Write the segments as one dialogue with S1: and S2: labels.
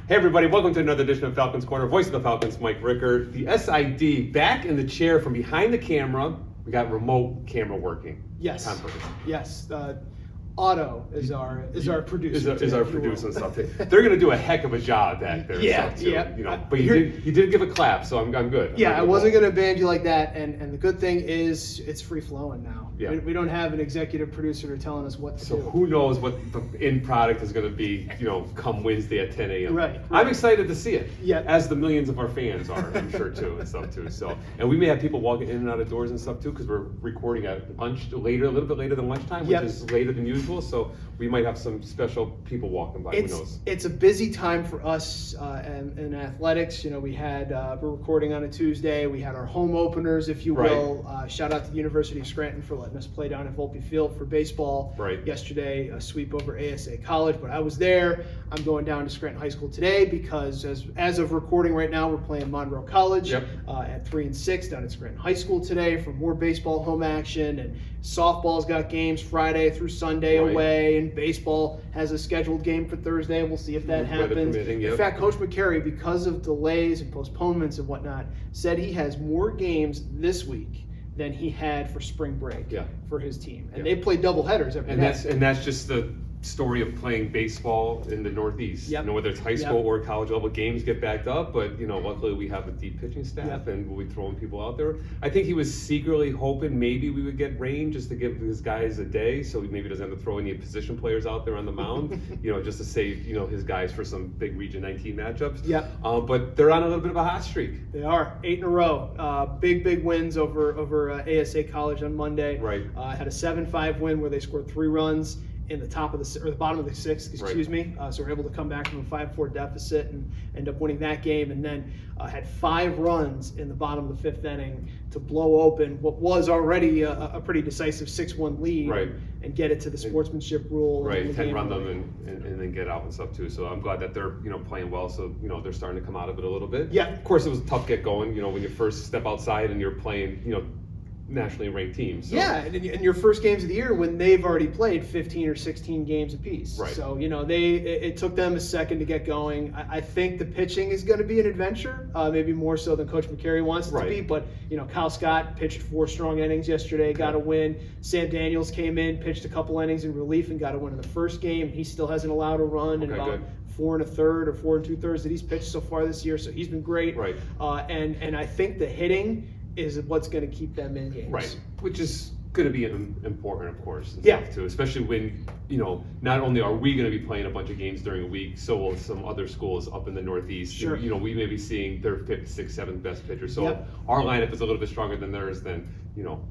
S1: Hey everybody, welcome to another edition of Falcons Corner. Voice of the Falcons, Mike Rickert. The SID back in the chair from behind the camera. We got remote camera working.
S2: Yes. Yes. Otto is our producer.
S1: Is our producer and stuff. They're going to do a heck of a job back there.
S2: Yeah,
S1: too,
S2: yeah.
S1: You know, but you did give a clap, so I'm good.
S2: Yeah, I wasn't going to ban you like that, and the good thing is it's free flowing now.
S1: Yeah.
S2: We don't have an executive producer telling us what to do.
S1: So who knows what the end product is going to be, come Wednesday at 10 a.m.
S2: Right.
S1: I'm excited to see it.
S2: Yeah.
S1: As the millions of our fans are, I'm sure too, and stuff too. So, and we may have people walking in and out of doors and stuff too, because we're recording at lunch later, a little bit later than lunchtime, which is later than usual. So we might have some special people walking by. Who knows?
S2: It's a busy time for us in athletics. We had we're recording on a Tuesday. We had our home openers, if you will.
S1: Right.
S2: Shout out to the University of Scranton for letting us play down at Volpe Field for baseball.
S1: Right.
S2: Yesterday, a sweep over ASA College, but I was there. I'm going down to Scranton High School today because as of recording right now, we're playing Monroe College at 3 and 6 down at Scranton High School today for more baseball home action, and softball's got games Friday through Sunday away, and baseball has a scheduled game for Thursday. We'll see if that happens. In fact, Coach McCary, because of delays and postponements and whatnot, said he has more games this week than he had for spring break for his team. And they play double headers every day.
S1: And that's just the story of playing baseball in the Northeast. Whether it's high school or college level, games get backed up, but luckily we have a deep pitching staff and we'll be throwing people out there. I think he was secretly hoping maybe we would get rain just to give his guys a day, so he maybe doesn't have to throw any position players out there on the mound, just to save his guys for some big Region 19 matchups. But they're on a little bit of a hot streak.
S2: They are 8 in a row. Big wins over ASA College on Monday.
S1: Right.
S2: Had a 7-5 win where they scored 3 runs in the bottom of the 6th, excuse me. So we're able to come back from a 5-4 deficit and end up winning that game, and then had 5 runs in the bottom of the 5th inning to blow open what was already a pretty decisive 6-1 lead, and get it to the sportsmanship rule.
S1: Right, 10 run them and then get out and stuff too. So I'm glad that they're playing well. So they're starting to come out of it a little bit.
S2: Yeah.
S1: Of course, it was a tough get going. When you first step outside and you're playing nationally ranked teams. So.
S2: Yeah, and your first games of the year when they've already played 15 or 16 games apiece.
S1: Right.
S2: So it took them a second to get going. I think the pitching is going to be an adventure, maybe more so than Coach McCary wants it to be. But Kyle Scott pitched 4 strong innings yesterday, got a win. Sam Daniels came in, pitched a couple innings in relief, and got a win in the first game. He still hasn't allowed a run in about 4 1/3 or 4 2/3 that he's pitched so far this year. So he's been great.
S1: Right.
S2: And I think the hitting is what's going to keep them in games.
S1: Right, which is going to be important, of course, and
S2: stuff
S1: too. Especially when not only are we going to be playing a bunch of games during a week, so will some other schools up in the Northeast.
S2: Sure.
S1: We may be seeing their 5th, 6th, 7th best pitchers. So our lineup is a little bit stronger than theirs. Then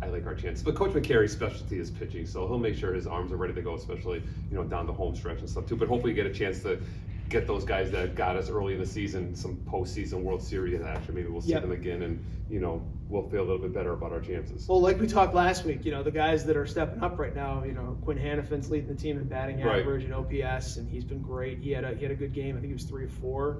S1: I like our chances. But Coach McCary's specialty is pitching, so he'll make sure his arms are ready to go, especially down the home stretch and stuff too. But hopefully, get a chance to get those guys that got us early in the season some postseason World Series action. Maybe we'll see them again, and we'll feel a little bit better about our chances.
S2: Well, like we talked last week, the guys that are stepping up right now, Quinn Hannafin's leading the team in batting average and OPS, and he's been great. He had a good game. I think he was 3 of 4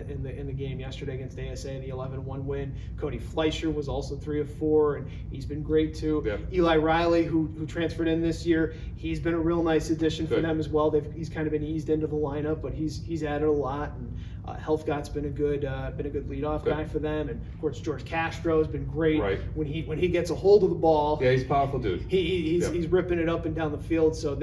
S2: in the game yesterday against ASA, the 11-1 win. Cody Fleischer was also 3 of 4, and he's been great too. Eli Riley, who transferred in this year, he's been a real nice addition for them as well. He's kind of been eased into the lineup, but he's added a lot. And Helfgott's been a good leadoff guy for them, and of course George Castro's been great when he gets a hold of the ball.
S1: Yeah, he's a powerful dude.
S2: He's ripping it up and down the field. So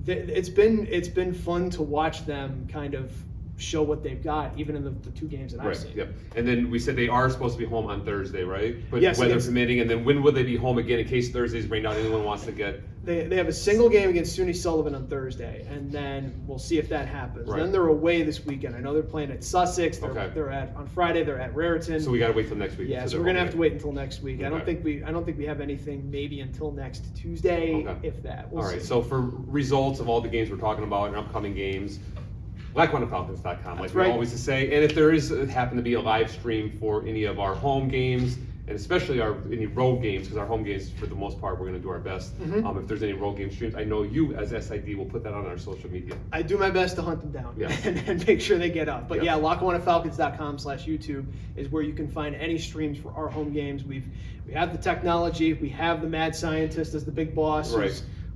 S2: it's been fun to watch them kind of show what they've got, even in the 2 games that I've seen.
S1: Yep. And then we said they are supposed to be home on Thursday, right? But
S2: yes,
S1: weather permitting, and then when will they be home again in case Thursday's rained out? Anyone wants to get?
S2: They have a single game against SUNY Sullivan on Thursday, and then we'll see if that happens.
S1: Right.
S2: Then they're away this weekend. I know they're playing at Sussex. They're on Friday. They're at Raritan.
S1: So we got to wait till next week.
S2: Yeah, so we're gonna have to wait until next week. I don't think we have anything maybe until next Tuesday, if that. We'll see.
S1: So for results of all the games we're talking about and upcoming games, LackawannaFalcons.com, like we always say. And if there is happen to be a live stream for any of our home games, and especially any road games, because our home games, for the most part, we're going to do our best. If there's any road game streams, I know you as SID will put that on our social media.
S2: I do my best to hunt them down and make sure they get up. But LackawannaFalcons.com/YouTube is where you can find any streams for our home games. We have the technology, we have the mad scientist as the big boss,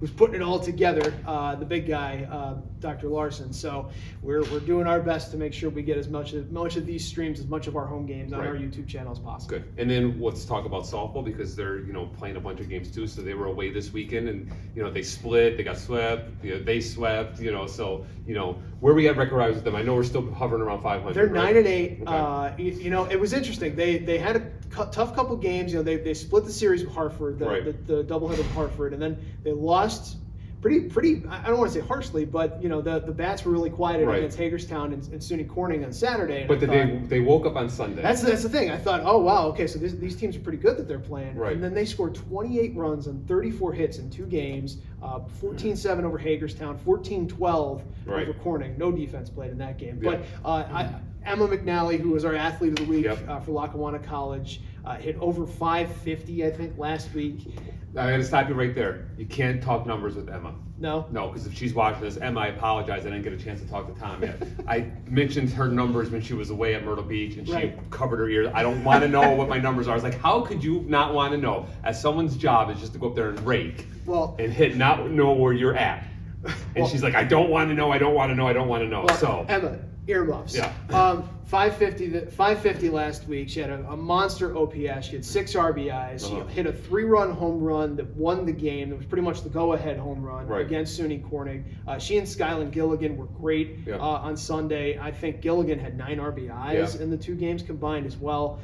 S2: who's putting it all together, the big guy, Dr. Larson. So we're doing our best to make sure we get as much of these streams, as much of our home games on our YouTube channel as possible.
S1: Good. And then let's talk about softball, because they're playing a bunch of games too. So they were away this weekend, and they split, they got swept, they swept, so where we at record-wise with them? I know we're still hovering around 500.
S2: They're
S1: right?
S2: 9-8.
S1: Okay.
S2: It was interesting. They had a tough couple games. They split the series with Hartford, the doubleheader with Hartford, and then they lost pretty. I don't want to say harshly, but the bats were really quieted against Hagerstown and SUNY Corning on Saturday.
S1: But they woke up on Sunday.
S2: That's the thing. I thought, oh wow, okay, so these teams are pretty good that they're playing.
S1: Right.
S2: And then they scored 28 runs on 34 hits in 2 games, 14-7 over Hagerstown, 14-12 over Corning. No defense played in that game.
S1: Yeah.
S2: But Emma McNally, who was our athlete of the week for Lackawanna College, hit over 550, I think, last week.
S1: I got to stop you right there. You can't talk numbers with Emma.
S2: No?
S1: No, because if she's watching this, Emma, I apologize. I didn't get a chance to talk to Tom yet. I mentioned her numbers when she was away at Myrtle Beach, and she covered her ears. I don't want to know what my numbers are. I was like, how could you not want to know? As someone's job is just to go up there and rake and hit, not know where you're at. And she's like, I don't want to know, I don't want to know, I don't want to know.
S2: Well,
S1: so
S2: Emma, earmuffs.
S1: Yeah.
S2: 550 last week. She had a monster OPS. She had 6 RBIs. She hit a 3-run home run that won the game. It was pretty much the go-ahead home run against SUNY Corning. She and Skyland Gilligan were great on Sunday. I think Gilligan had 9 RBIs in the 2 games combined as well.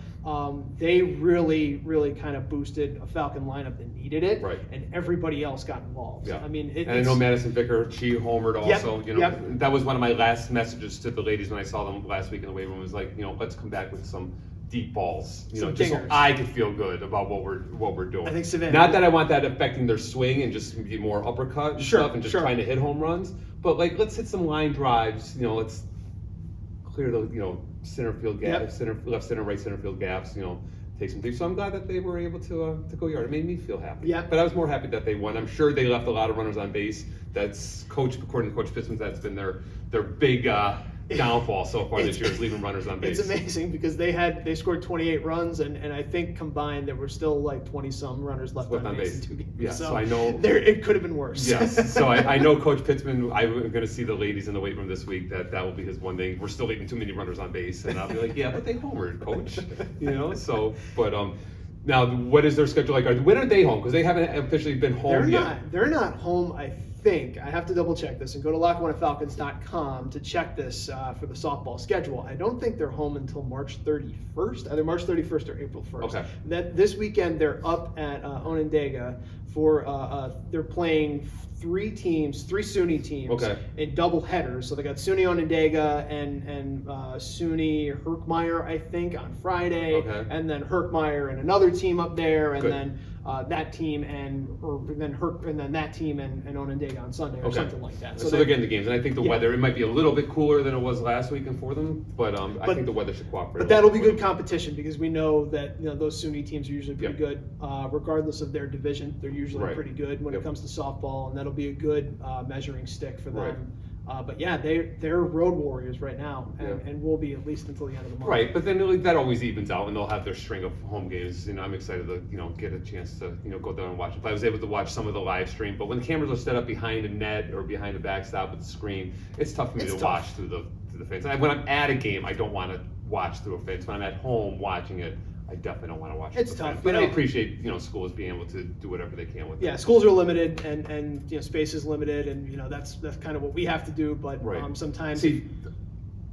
S2: They really kind of boosted a Falcon lineup that needed it, and everybody else got involved.
S1: Yeah.
S2: I mean,
S1: and I know Madison Vicker, she homered also.
S2: Yep.
S1: That was one of my last messages to the ladies when I saw them last week in the weight room. Was like, let's come back with some deep balls, just so I could feel good about what we're doing.
S2: I think Savannah.
S1: Not that I want that affecting their swing and just be more uppercut and stuff and just trying to hit home runs, but like let's hit some line drives. Let's clear the center field gaps, left center, right center field gaps. Take some things. So I'm glad that they were able to go yard. It made me feel happy.
S2: Yeah.
S1: But I was more happy that they won. I'm sure they left a lot of runners on base. That's according to Coach Fitzman, that's been their big downfall so far this year is leaving runners on base.
S2: It's amazing because they scored 28 runs and I think combined there were still like 20-some runners left on base in 2 games.
S1: Yeah, so I know
S2: it could have been worse.
S1: Yes, so I know Coach Pitzman. I'm going to see the ladies in the weight room this week. That will be his one thing. We're still leaving too many runners on base, and I'll be like, yeah, but they homered, Coach. So, but now what is their schedule like? When are they home? Because they haven't officially been home yet.
S2: They're not home. I think I have to double check this and go to LackawanaFalcons.com to check this for the softball schedule. I don't think they're home until March 31st, either March 31st or April 1st.
S1: Okay.
S2: This weekend they're up at Onondaga for they're playing 3 SUNY teams in double headers. So they got SUNY Onondaga and SUNY Herkmeyer, I think, on Friday, and then Herkmeyer and another team up there, and then that team and then that team and Onondaga on Sunday or something like that.
S1: So they're getting the games, and I think the weather, it might be a little bit cooler than it was last weekend for them, but I think the weather should cooperate.
S2: But that'll be good competition because we know that those SUNY teams are usually pretty good, regardless of their division. They're usually pretty good when it comes to softball, and that'll be a good measuring stick for them. But yeah, they're road warriors right now, and will be at least until the end of the month.
S1: Right, but then that always evens out, and they'll have their string of home games. I'm excited to get a chance to go down and watch it. I was able to watch some of the live stream, but when the cameras are set up behind a net or behind a backstop with the screen, it's tough for me to watch through the fence. When I'm at a game, I don't want to watch through a fence. When I'm at home watching it, I definitely don't want to watch it.
S2: It's tough,
S1: but I appreciate schools being able to do whatever they can with it.
S2: Yeah, schools are limited, and space is limited, and that's kind of what we have to do. But sometimes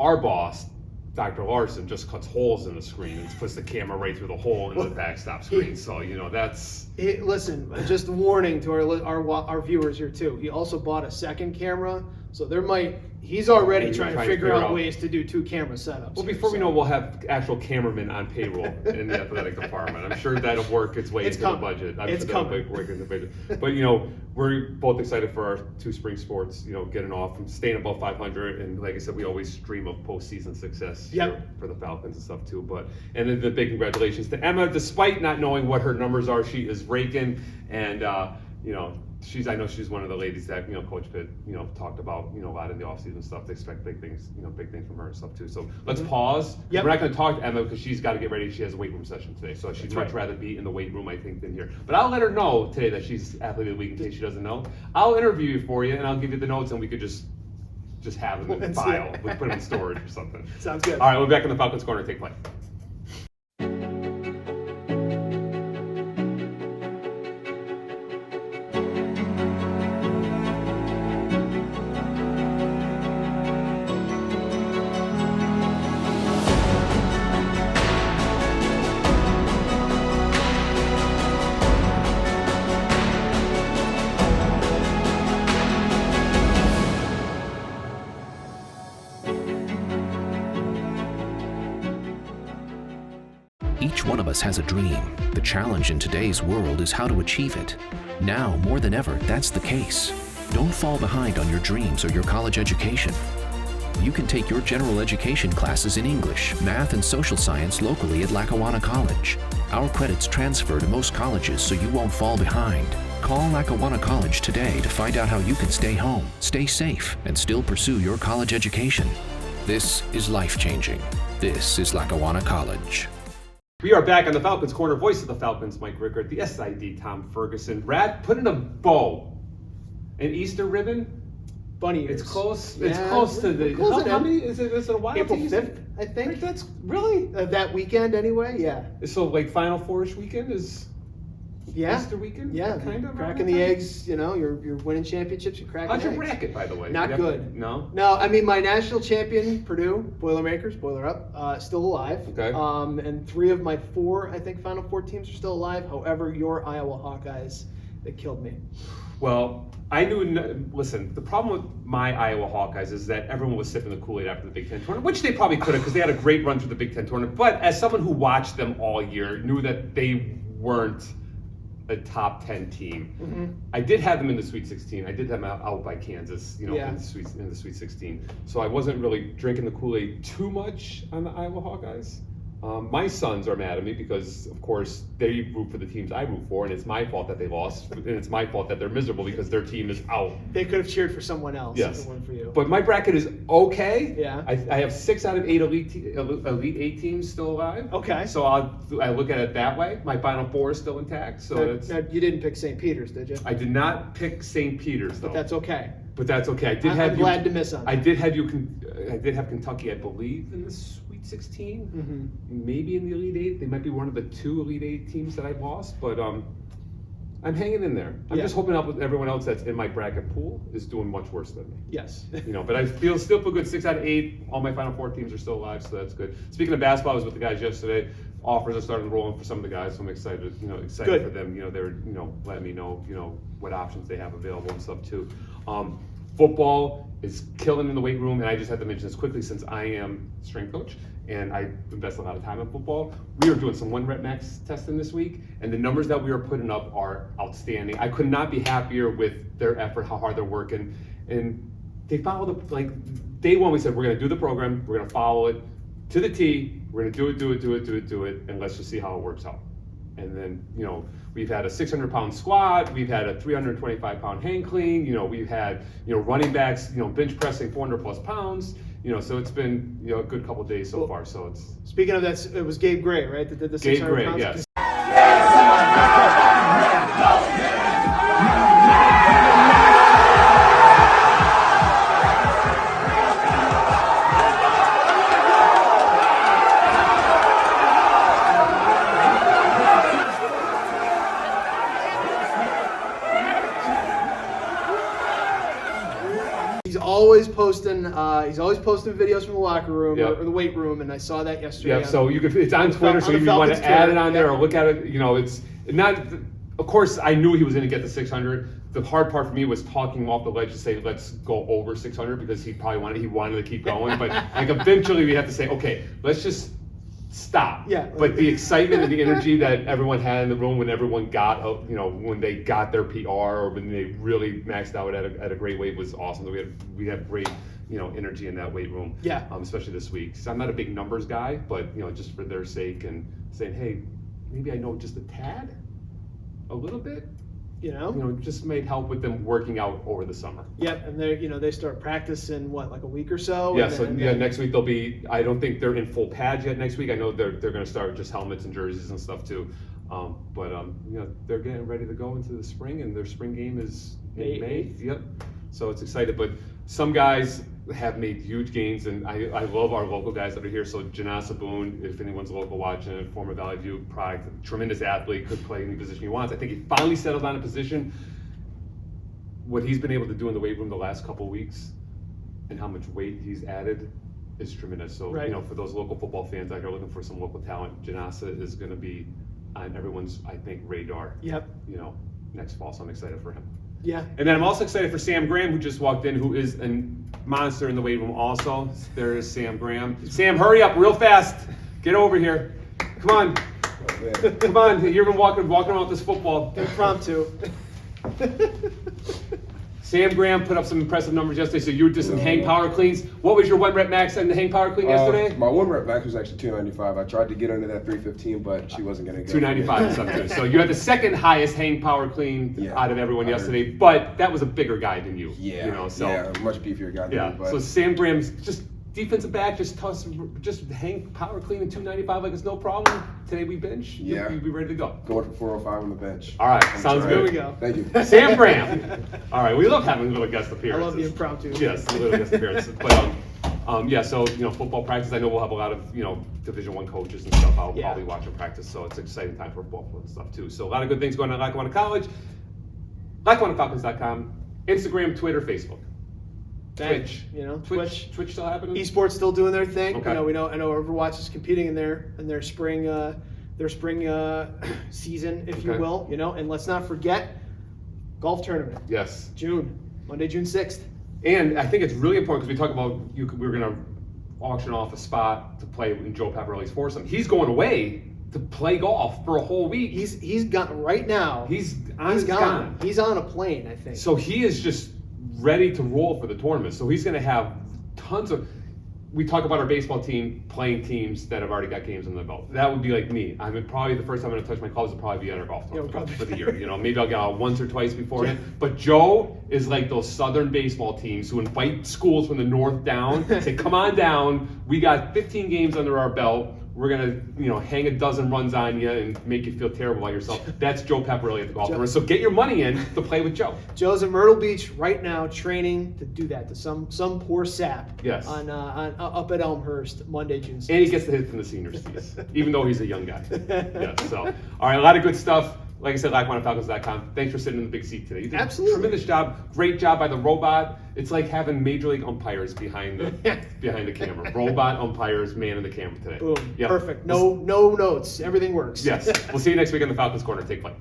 S1: our boss, Dr. Larson, just cuts holes in the screen and puts the camera right through the hole in the backstop screen. So that's.
S2: Listen, just a warning to our viewers here too. He also bought a second camera, so he's already trying to figure out ways to do 2 camera setups.
S1: Well, before we know, we'll have actual cameramen on payroll in the athletic department. I'm sure that'll work its way into the budget.
S2: It's coming.
S1: Work into the budget. But we're both excited for our 2 spring sports. Getting off from staying above 500, and like I said, we always dream of postseason success here for the Falcons and stuff too. And then the big congratulations to Emma, despite not knowing what her numbers are. She is raking, and I know she's one of the ladies that, Coach Pitt, talked about, a lot in the offseason stuff. They expect big things from her and stuff too. So let's pause.
S2: Yep.
S1: We're not going to talk to Emma because she's got to get ready. She has a weight room session today. So she'd much
S2: right.
S1: rather be in the weight room, I think, than here. But I'll let her know today that she's athlete of the week in case she doesn't know. I'll interview you for you and I'll give you the notes and we could just have them in file. We'll put them in storage or something.
S2: Sounds good.
S1: All right, we'll be back in the Falcons corner. Take play.
S3: Each one of us has a dream. The challenge in today's world is how to achieve it. Now, more than ever, that's the case. Don't fall behind on your dreams or your college education. You can take your general education classes in English, math, and social science locally at Lackawanna College. Our credits transfer to most colleges so you won't fall behind. Call Lackawanna College today to find out how you can stay home, stay safe, and still pursue your college education. This is life-changing. This is Lackawanna College.
S1: We are back on the Falcons corner. Voice of the Falcons, Mike Rickert. The SID, Tom Ferguson. Brad, put in a bow. An Easter ribbon.
S2: Bunny ears.
S1: It's close.
S2: Yeah,
S1: it's close to the. How many is it? Is it a while?
S2: April
S1: to Easter?
S2: 5th, I think.
S1: Right, that's really
S2: That weekend anyway, yeah.
S1: So like Final Four-ish weekend is.
S2: Yeah.
S1: Easter weekend.
S2: Yeah,
S1: kind of.
S2: cracking the eggs. You're winning championships. You're cracking.
S1: How's your
S2: eggs.
S1: bracket, by the way?
S2: Not good.
S1: No.
S2: No, I mean my national champion Purdue Boilermakers, boiler up, still alive.
S1: Okay.
S2: And 3 of my 4, I think, Final Four teams are still alive. However, your Iowa Hawkeyes, they killed me.
S1: Well, I knew. Listen, the problem with my Iowa Hawkeyes is that everyone was sipping the Kool-Aid after the Big Ten tournament, which they probably could have because they had a great run through the Big Ten tournament. But as someone who watched them all year, knew that they weren't a top 10 team.
S2: Mm-hmm.
S1: I did have them in the Sweet 16. I did have them out by Kansas,
S2: Yeah.
S1: in the Sweet 16. So I wasn't really drinking the Kool-Aid too much on the Iowa Hawkeyes. My sons are mad at me because, of course, they root for the teams I root for, and it's my fault that they lost, and it's my fault that they're miserable because their team is out.
S2: They could have cheered for someone else.
S1: Yes.
S2: If it weren't for you.
S1: But my bracket is okay.
S2: Yeah.
S1: I have 6 out of 8 Elite 8 teams still alive.
S2: Okay.
S1: So I look at it that way. My Final 4 is still intact. So
S2: now, you didn't pick St. Peter's, did you?
S1: I did not pick St. Peter's though.
S2: But that's okay.
S1: But that's okay.
S2: I'm glad to miss on that.
S1: I did have Kentucky, I believe, in the Sweet 16.
S2: Mm-hmm.
S1: Maybe in the Elite 8. They might be one of the 2 Elite 8 teams that I lost. But I'm hanging in there. I'm just hoping out with everyone else that's in my bracket pool is doing much worse than me.
S2: Yes.
S1: But I still feel good. 6 out of 8. All my Final 4 teams are still alive, so that's good. Speaking of basketball, I was with the guys yesterday. Offers are starting to roll in for some of the guys, so I'm excited. Excited
S2: Good.
S1: for them. They're letting me know what options they have available and stuff too. Football is killing in the weight room, and I just have to mention this quickly since I am strength coach and I invest a lot of time in football. We are doing some 1-rep max testing this week, and the numbers that we are putting up are outstanding. I could not be happier with their effort, how hard they're working, and they follow day one. We said we're going to do the program, we're going to follow it to the T. We're going to do it, and let's just see how it works out. And then, we've had a 600-pound squat, we've had a 325-pound hang clean, we've had, running backs, bench pressing 400-plus pounds, so it's been, a good couple days so far. So it's.
S2: Speaking of that, it was Gabe Gray, right, that did the 600
S1: Gabe Gray,
S2: pounds?
S1: yes.
S2: He's always posting videos from the locker room
S1: Yep.
S2: or the weight room, and I saw that yesterday.
S1: Yeah, so it's on Twitter, so
S2: on
S1: if
S2: the
S1: you want
S2: Falcons
S1: to add it
S2: Twitter,
S1: on there
S2: yeah.
S1: or look at it, it's not. Of course, I knew he was going to get the 600. The hard part for me was talking him off the ledge to say let's go over 600 because he wanted to keep going, but eventually we have to say okay, let's just stop.
S2: Yeah.
S1: But the excitement and the energy that everyone had in the room when everyone got when they got their PR or when they really maxed out at a great weight was awesome. We had great energy in that weight room.
S2: Yeah.
S1: Especially this week. So I'm not a big numbers guy, but just for their sake and saying, hey, maybe I know just a tad, a little bit. just may help with them working out over the summer.
S2: Yep, and they start practice in like a week or so.
S1: Yeah, next week they'll be. I don't think they're in full pads yet. Next week, I know they're going to start just helmets and jerseys and stuff too. But they're getting ready to go into the spring, and their spring game is in May. Yep. So it's excited, but some guys have made huge gains, and I love our local guys that are here. So Janasa Boone, if anyone's local watching it, former Valley View product, tremendous athlete, could play any position he wants. I think he finally settled on a position. What he's been able to do in the weight room the last couple of weeks, and how much weight he's added, is tremendous. So for those local football fans out here looking for some local talent, Janasa is going to be on everyone's, I think, radar.
S2: Yep.
S1: Next fall. So I'm excited for him.
S2: Yeah.
S1: And then I'm also excited for Sam Graham, who just walked in, who is a monster in the weight room also. There is Sam Graham. Sam, hurry up real fast. Get over here. Come on. Come on. You've been walking around with this football.
S2: Impromptu.
S1: Sam Graham put up some impressive numbers yesterday, so you were just in hang power cleans. What was your 1 rep max in the hang power clean yesterday?
S4: My 1 rep max was actually 295. I tried to get under that 315, but she wasn't going to go.
S1: 295 is something. So you had the second highest hang power clean out of everyone yesterday, but that was a bigger guy than you.
S4: Yeah, much beefier guy than me. But
S1: so Sam Graham's just defensive back, just hang power clean in 295 like it's no problem. Today we bench.
S4: Yeah.
S1: You'll be ready to go.
S4: Going for 405 on the bench.
S1: All right, sounds good.
S2: Here we go.
S4: Thank you.
S1: Sam Graham. All right, we love having little guest appearances.
S2: I love the impromptu.
S1: Yes, the little guest appearances. But so football practice. I know we'll have a lot of Division I coaches and stuff. I'll probably watch them practice. So it's an exciting time for football and stuff too. So a lot of good things going on at Lackawanna College. LackawannaFalcons.com, Instagram, Twitter, Facebook. Twitch. Twitch still happening?
S2: Esports still doing their thing.
S1: Okay.
S2: I know Overwatch is competing in their spring season, if you will. And let's not forget golf tournament.
S1: Yes.
S2: Monday, June 6th.
S1: And I think it's really important because we talk about we're going to auction off a spot to play in Joe Paparelli's foursome. He's going away to play golf for a whole week.
S2: He's gone right now.
S1: He's
S2: gone. He's on a plane, I think.
S1: So he is just ready to roll for the tournament. So he's going to have tons of. We talk about our baseball team playing teams that have already got games under the belt. That would be like me. I mean, probably the first time I'm going to touch my clubs will probably be at our golf tournament for the year. Maybe I'll get out once or twice beforehand. But Joe is like those southern baseball teams who invite schools from the north down. Say, come on down. We got 15 games under our belt. We're gonna, hang a dozen runs on you and make you feel terrible about yourself. That's Joe Paparelli at the golf tournament. So get your money in to play with Joe.
S2: Joe's in Myrtle Beach right now, training to do that to some poor sap.
S1: Yes.
S2: On up at Elmhurst, Monday, June 6th.
S1: And he gets the hit from the senior seats, even though he's a young guy. Yeah. So, all right, a lot of good stuff. Like I said, LackawannaFalcons.com. Thanks for sitting in the big seat today. You did
S2: Absolutely.
S1: a tremendous job. Great job by the robot. It's like having major league umpires behind the camera. Robot umpires, man in the camera today.
S2: Boom.
S1: Yep.
S2: Perfect. No notes. Everything works.
S1: Yes. We'll see you next week on the Falcons Corner. Take flight.